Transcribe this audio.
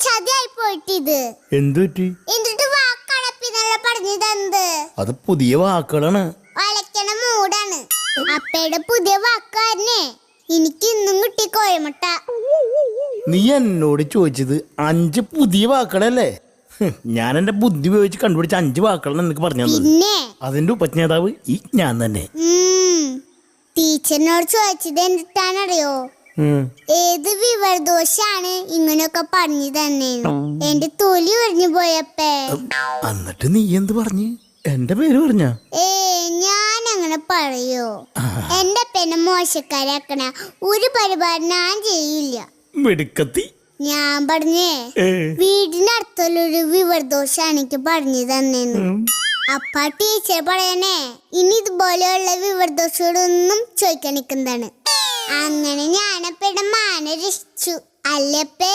ചതിയായി പോയിട്ടിത്. എന്തുപറ്റി? എന്നിട്ട് വാക്കടപ്പിന്നല്ല പറഞ്ഞത്. അത് പുതിയ വാക്കുകളാണ്. വളയ്ക്കണ മൂടാണ്. അപ്പയുടെ പുതിയ വാക്കാരനെ എനിക്ക് ഇന്നും കിട്ടി കോയമുട്ട. നീ എന്നോട് ചോദിച്ചത് 5 പുതിയ വാക്കുകളല്ലേ? ഞാൻ എന്റെ ബുദ്ധി ഉപയോഗിച്ച് കണ്ടുപിടിച്ച 5 വാക്കുകളാണ് നിനക്ക് പറഞ്ഞു തന്നത്. പിന്നെ അതിന്റെ ഉപജ്ഞാതാവ് ഈ ഞാൻ തന്നെ. ടീച്ചറിനോട് ചോദിച്ചത് എന്നിട്ടാണറിയോ, ഏത് വിവരദോഷാണ് ഇങ്ങനെയൊക്കെ പറഞ്ഞു തന്നെ. എന്റെ തൊലി ഒഴിഞ്ഞു പോയപ്പേ. എന്നിട്ട് നീ എന്ത് പറഞ്ഞു? എന്റെ പേര് പറഞ്ഞ? ഞാൻ അങ്ങനെ പറയോ? എന്റെ പെന്നെ മോശക്കാരാക്കണ ഒരു പരിപാടി ഞാൻ ചെയ്യില്ല. മിടുക്കത്തി. ഞാൻ പറഞ്ഞേ വീടിനടുത്തുള്ളൊരു വിവരദോഷാണ് എനിക്ക് പറഞ്ഞു തന്നേന്ന്. അപ്പ ടീച്ചർ പറയണേ ഇനി ഇതുപോലെയുള്ള വിവരദോഷങ്ങളൊന്നും ചോദിക്കാൻ നിൽക്കുന്നതാണ്. അങ്ങനെ ഞാനപ്പയുടെ മാന രക്ഷിച്ചു അല്ലപ്പേ.